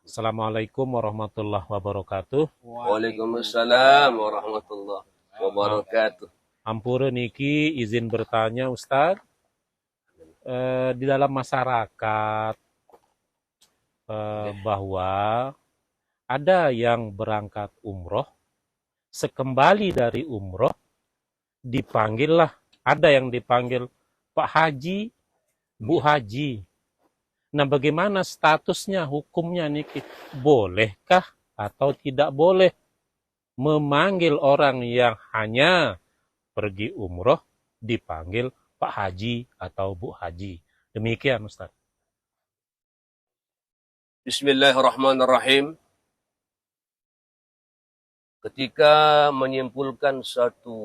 Assalamualaikum warahmatullahi wabarakatuh. Waalaikumsalam warahmatullahi wabarakatuh. Ampura niki izin bertanya Ustadz. Di dalam masyarakat bahwa ada yang berangkat umroh, sekembali dari umroh dipanggillah, ada yang dipanggil Pak Haji, Bu Haji. Nah, bagaimana statusnya, hukumnya niki? Bolehkah atau tidak boleh memanggil orang yang hanya pergi umroh dipanggil Pak Haji atau Bu Haji? Demikian Ustaz. Bismillahirrahmanirrahim. Ketika menyimpulkan suatu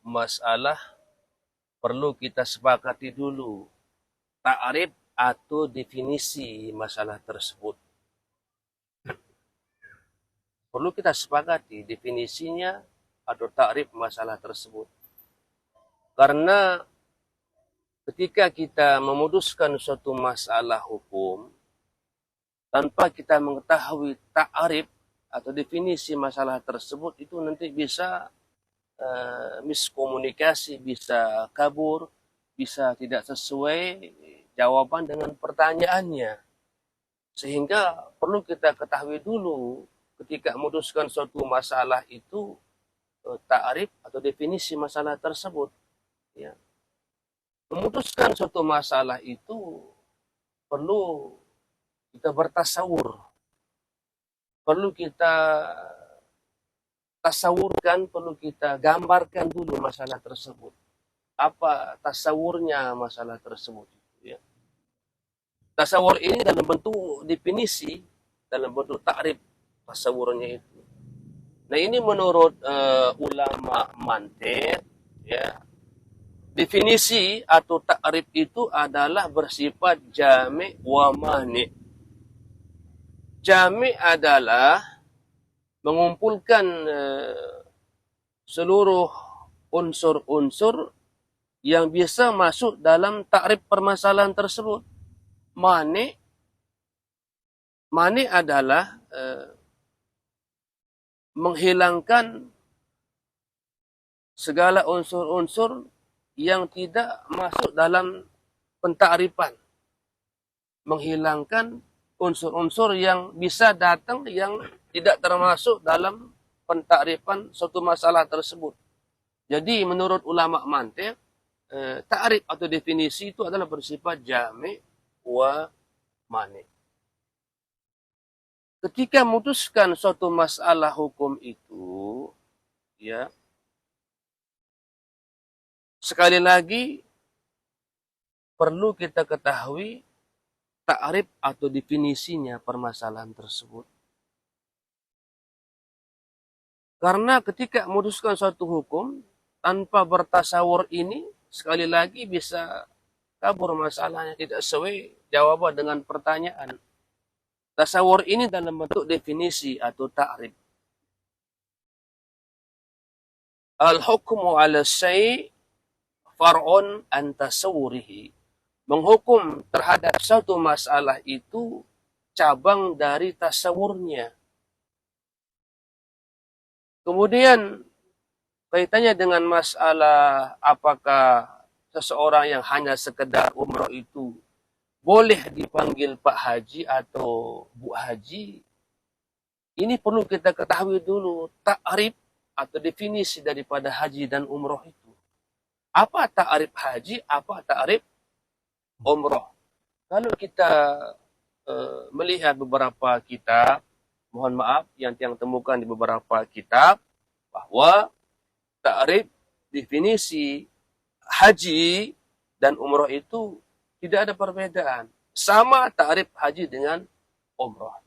masalah, perlu kita sepakati dulu ta'rif atau definisi masalah tersebut. Perlu kita sepakati definisinya atau ta'rif masalah tersebut. Karena ketika kita memutuskan suatu masalah hukum, tanpa kita mengetahui ta'rif atau definisi masalah tersebut, itu nanti bisa miskomunikasi, bisa kabur, bisa tidak sesuai jawaban dengan pertanyaannya. Sehingga perlu kita ketahui dulu ketika memutuskan suatu masalah itu ta'rif atau definisi masalah tersebut. Ya. Memutuskan suatu masalah itu perlu kita bertasawur, perlu kita tasawurkan, perlu kita gambarkan dulu masalah tersebut. Apa tasawurnya masalah tersebut? Ya. Tasawur ini dalam bentuk definisi, dalam bentuk ta'rif tasawurnya itu. Nah, ini menurut ulama mantiq, ya, definisi atau ta'rif itu adalah bersifat jami' wa mani'. Jami' adalah mengumpulkan seluruh unsur-unsur yang bisa masuk dalam ta'rif permasalahan tersebut. Mani' adalah menghilangkan segala unsur-unsur yang tidak masuk dalam pentakrifan. Menghilangkan unsur-unsur yang bisa datang yang tidak termasuk dalam pentakrifan suatu masalah tersebut. Jadi menurut ulama mantiq, ta'rif atau definisi itu adalah bersifat jami' wa mani'. Ketika memutuskan suatu masalah hukum itu, ya, sekali lagi perlu kita ketahui ta'rif atau definisinya permasalahan tersebut. Karena ketika memutuskan suatu hukum tanpa bertasawur ini, sekali lagi bisa kabur masalahnya, tidak sesuai jawaban dengan pertanyaan. Tasawur ini dalam bentuk definisi atau ta'rif. Al-hukmu ala syai' far'un an tasawwurihi. Menghukum terhadap satu masalah itu cabang dari tasawurnya. Kemudian kaitannya dengan masalah apakah seseorang yang hanya sekedar umroh itu boleh dipanggil Pak Haji atau Bu Haji. Ini perlu kita ketahui dulu ta'rif atau definisi daripada haji dan umroh itu. Apa ta'rif haji, apa ta'rif umroh? Kalau kita melihat beberapa kitab, mohon maaf yang temukan di beberapa kitab, bahwa ta'rif definisi haji dan umroh itu tidak ada perbedaan. Sama ta'rif haji dengan umroh.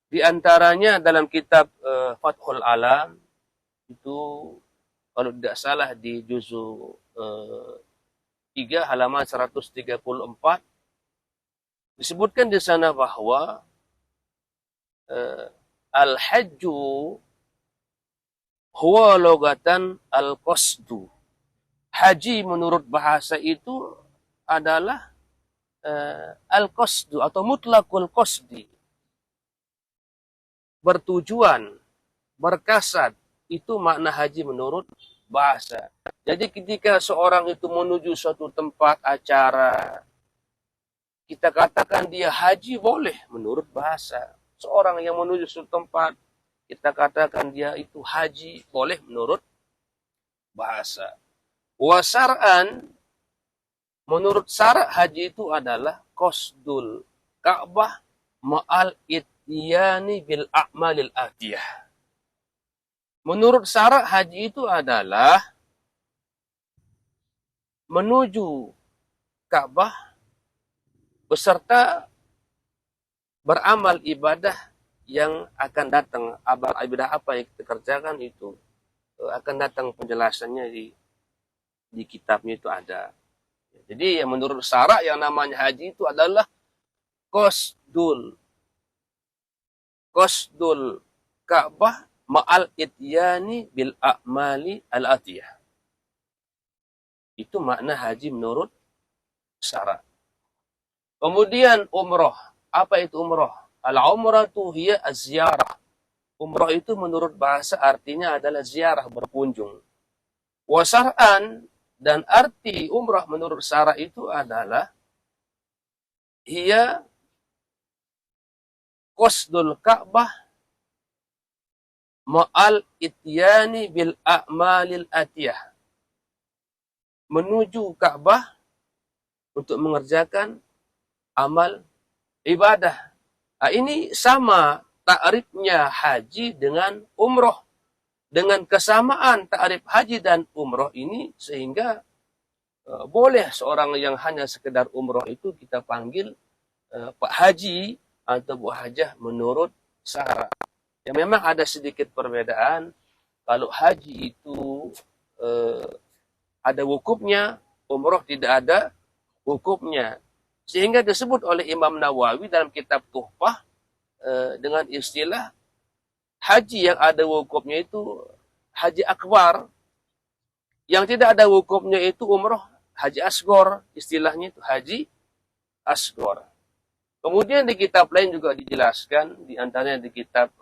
Di antaranya dalam kitab Fathul Alam, itu kalau tidak salah di juzuk 3 halaman 134, disebutkan di sana bahwa al-hajju huwa logatan al-qasdu. Haji menurut bahasa itu adalah al-qasdu atau mutlaqul qasdi. bertujuan, berkasat. Itu makna haji menurut bahasa. Jadi ketika seorang itu menuju suatu tempat acara, kita katakan dia haji boleh menurut bahasa. Seorang yang menuju suatu tempat, kita katakan dia itu haji boleh menurut bahasa. Wasar'an, menurut syarak haji itu adalah qasdul Ka'bah ma'al ityani bil a'malil atiyah. Menurut syarak haji itu adalah menuju Ka'bah beserta beramal ibadah yang akan datang. Ibadah apa yang kita kerjakan itu akan datang penjelasannya di kitabnya itu ada. Jadi menurut syarak yang namanya haji itu adalah qasdul Ka'bah ma'al ityani bil a'mali al-atiyah. Itu makna haji menurut syarak. Kemudian umroh. Apa itu umroh? Al-umratu hiya az-ziyarah. Umroh itu menurut bahasa artinya adalah ziarah, berkunjung. Wasar'an, dan arti umroh menurut syarak itu adalah hiya qasdul Ka'bah ma'al ityani bil a'malil atiyah. Menuju Ka'bah untuk mengerjakan amal ibadah. Nah, ini sama ta'rifnya haji dengan umroh. Dengan kesamaan ta'rif haji dan umroh ini, sehingga boleh seorang yang hanya sekedar umroh itu kita panggil Pak Haji atau Bu Hajah menurut syarak. Ya, memang ada sedikit perbedaan. Kalau haji itu ada wukufnya, umroh tidak ada wukufnya. Sehingga disebut oleh Imam Nawawi dalam kitab Tuhfah dengan istilah haji yang ada wukufnya itu haji akbar. Yang tidak ada wukufnya itu umroh haji asgor. Istilahnya itu haji asgor. Kemudian di kitab lain juga dijelaskan, di antaranya di kitab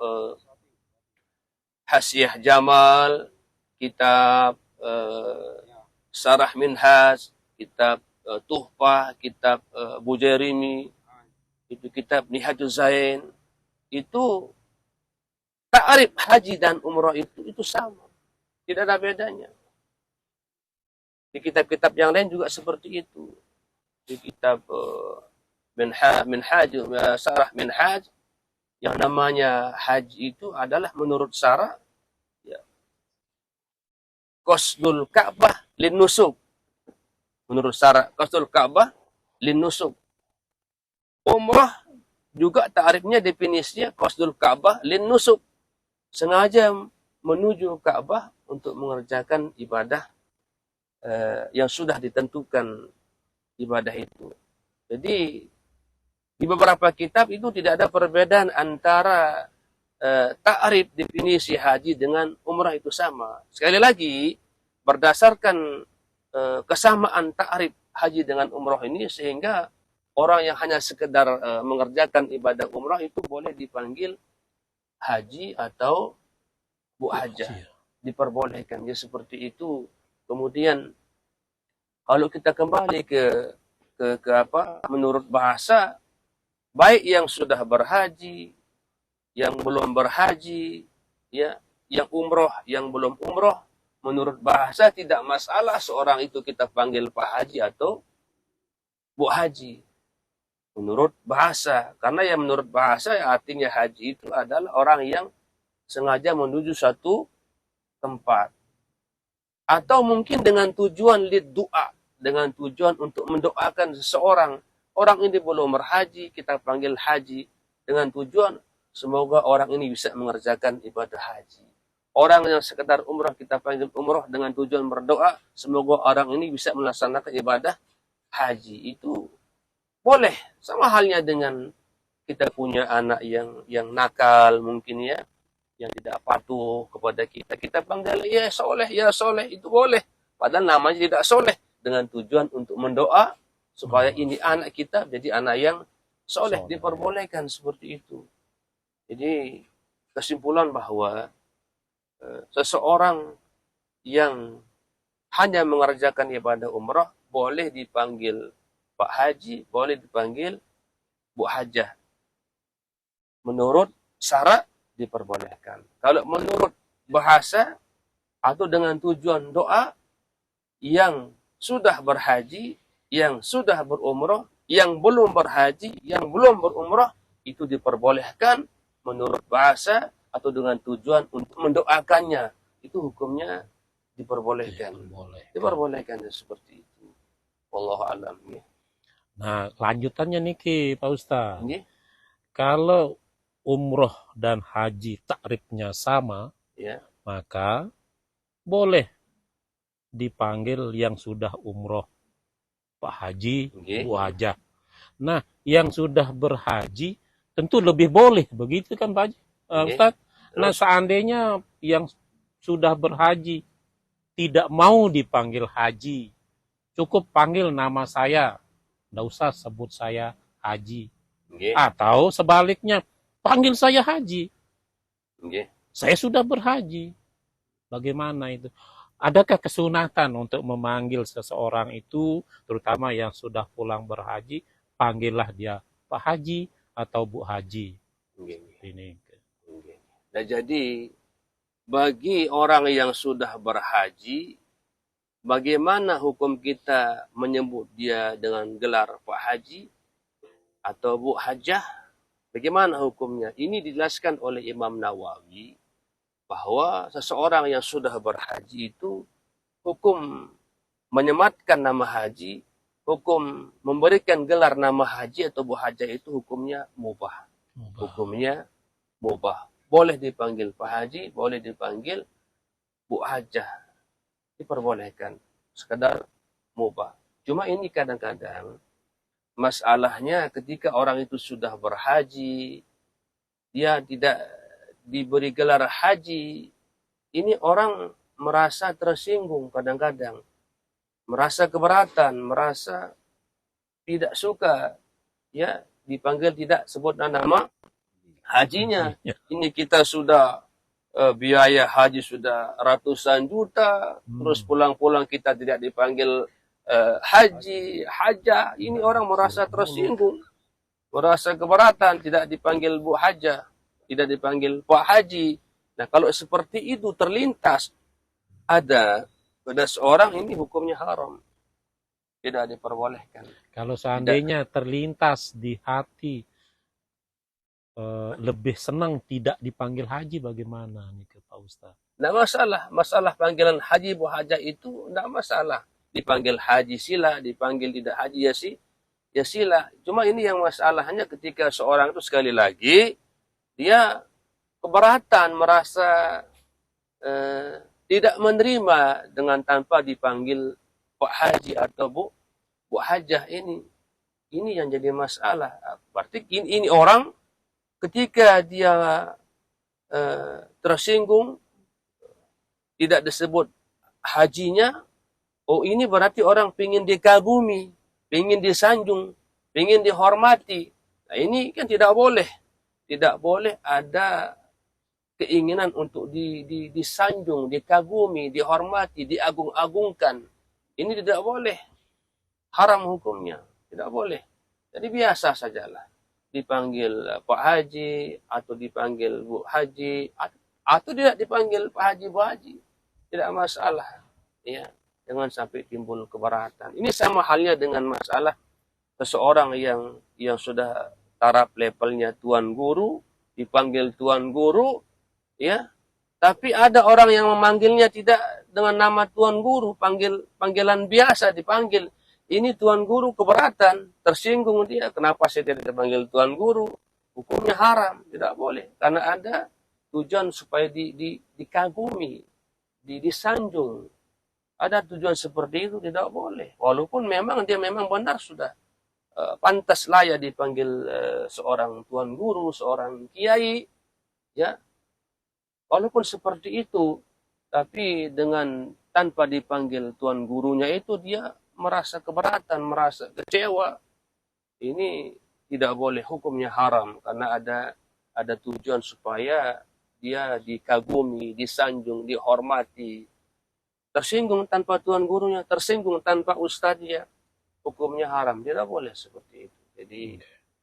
Hasyiah Jamal, kitab Sarah Minhaj, kitab Tuhfah, kitab Bujairimi, itu kitab Nihajuz Zain, itu ta'rif haji dan umrah itu sama. Tidak ada bedanya. Di kitab-kitab yang lain juga seperti itu. Di kitab Minhaj, Sarah Minhaj, yang namanya haji itu adalah menurut syarak ya, qasdul Ka'bah lin nusuk. Menurut syarak qasdul Ka'bah lin nusuk. Umrah juga ta'rifnya, definisinya qasdul Ka'bah lin nusuk. Sengaja menuju Ka'bah untuk mengerjakan ibadah yang sudah ditentukan ibadah itu. Jadi di beberapa kitab itu tidak ada perbedaan antara ta'rif definisi haji dengan umrah, itu sama. Sekali lagi, berdasarkan kesamaan ta'rif haji dengan umrah ini, sehingga orang yang hanya sekedar mengerjakan ibadah umrah itu boleh dipanggil haji atau Bu Hajah. Diperbolehkan. Ya, seperti itu. Kemudian kalau kita kembali ke apa menurut bahasa, baik yang sudah berhaji, yang belum berhaji, ya, yang umroh, yang belum umroh, menurut bahasa tidak masalah seorang itu kita panggil Pak Haji atau Bu Haji. Menurut bahasa, karena yang menurut bahasa ya, artinya haji itu adalah orang yang sengaja menuju satu tempat. Atau mungkin dengan tujuan lid doa, dengan tujuan untuk mendoakan seseorang. Orang ini belum berhaji, kita panggil haji dengan tujuan semoga orang ini bisa mengerjakan ibadah haji. Orang yang sekedar umrah kita panggil umrah dengan tujuan berdoa semoga orang ini bisa melaksanakan ibadah haji. Itu boleh. Sama halnya dengan kita punya anak yang nakal mungkin ya, yang tidak patuh kepada kita. Kita panggil ya soleh, itu boleh. Padahal namanya tidak soleh, dengan tujuan untuk mendoa supaya ini anak kita jadi anak yang soleh. Diperbolehkan seperti itu. Jadi kesimpulan bahwa seseorang yang hanya mengerjakan ibadah umrah boleh dipanggil Pak Haji, boleh dipanggil Bu Hajah. Menurut syarat diperbolehkan. Kalau menurut bahasa atau dengan tujuan doa, yang sudah berhaji, yang sudah berumrah, yang belum berhaji, yang belum berumrah, itu diperbolehkan menurut bahasa atau dengan tujuan untuk mendoakannya. Itu hukumnya diperbolehkan. Diperbolehkan seperti itu. Wallahu a'lam. Nah, lanjutannya niki Pak Ustaz. Ini, Kalau umroh dan haji takrifnya sama, ya, maka boleh dipanggil yang sudah umroh Pak Haji, Oke. Bu Hajah. Nah, yang sudah berhaji tentu lebih boleh, begitu kan Pak Haji? Oke. Ustaz? Nah, Terus? seandainya yang sudah berhaji tidak mau dipanggil haji, cukup panggil nama saya, nggak usah sebut saya Haji. Oke. Atau sebaliknya, panggil saya Haji, Oke. saya sudah berhaji. Bagaimana itu? Adakah kesunatan untuk memanggil seseorang itu, terutama yang sudah pulang berhaji, panggillah dia Pak Haji atau Bu Haji. Oke. Ini. Oke. Nah, jadi bagi orang yang sudah berhaji, bagaimana hukum kita menyebut dia dengan gelar Pak Haji atau Bu Hajah? Bagaimana hukumnya? Ini dijelaskan oleh Imam Nawawi bahwa seseorang yang sudah berhaji itu hukum menyematkan nama haji, hukum memberikan gelar nama haji atau Bu Hajah itu hukumnya mubah. Hukumnya mubah. Boleh dipanggil Pak Haji, boleh dipanggil Bu Hajah. Diperbolehkan. Sekedar mubah. Cuma ini kadang-kadang masalahnya ketika orang itu sudah berhaji, dia tidak diberi gelar haji, ini orang merasa tersinggung kadang-kadang. Merasa keberatan, merasa tidak suka, ya, dipanggil tidak sebut nama hajinya. Ini kita sudah biaya haji sudah ratusan juta, terus pulang-pulang kita tidak dipanggil haji, hajah. Ini orang merasa tersinggung, merasa keberatan, tidak dipanggil Bu Hajah, tidak dipanggil Pak Haji. Nah, kalau seperti itu terlintas ada pada seorang, ini hukumnya haram, tidak diperbolehkan. Kalau seandainya terlintas di hati lebih senang tidak dipanggil haji, bagaimana nih ke Pak Ustaz? Tidak masalah, masalah panggilan haji Bu Hajah itu tidak masalah. Dipanggil haji sila, dipanggil tidak haji ya sila. Cuma ini yang masalahnya ketika seorang itu sekali lagi dia keberatan, merasa tidak menerima dengan tanpa dipanggil Pak Haji atau Bu Hajah ini. Ini yang jadi masalah. Berarti ini orang ketika dia tersinggung, tidak disebut hajinya, oh ini berarti orang ingin dikagumi, ingin disanjung, ingin dihormati. Nah ini kan tidak boleh. Tidak boleh ada keinginan untuk disanjung, dikagumi, dihormati, diagung-agungkan. Ini tidak boleh. Haram hukumnya. Tidak boleh. Jadi biasa sajalah. Dipanggil Pak Haji, atau dipanggil Bu Haji, atau tidak dipanggil Pak Haji, Bu Haji. Tidak masalah. Ya, jangan sampai timbul keberatan. Ini sama halnya dengan masalah seseorang yang sudah taraf levelnya tuan guru, dipanggil tuan guru, ya. Tapi ada orang yang memanggilnya tidak dengan nama tuan guru, panggilan biasa dipanggil. Ini tuan guru keberatan, tersinggung dia. Kenapa saya tidak dipanggil tuan guru? Hukumnya haram, tidak boleh. Karena ada tujuan supaya dikagumi, disanjung. Ada tujuan seperti itu, tidak boleh. Walaupun memang dia memang benar sudah pantas layak dipanggil seorang tuan guru, seorang kiai, ya. Walaupun seperti itu, tapi dengan tanpa dipanggil tuan gurunya itu dia merasa keberatan, merasa kecewa. Ini tidak boleh, hukumnya haram karena ada tujuan supaya dia dikagumi, disanjung, dihormati, tersinggung tanpa tuan gurunya, tersinggung tanpa ustadznya, hukumnya haram. Tidak boleh seperti itu. Jadi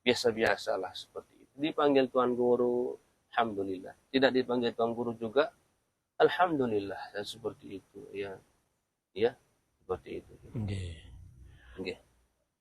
biasa-biasalah seperti itu. Dipanggil tuan guru, alhamdulillah. Tidak dipanggil tuan guru juga, alhamdulillah. Dan seperti itu, ya, ya, seperti itu. Nggih. Nggih.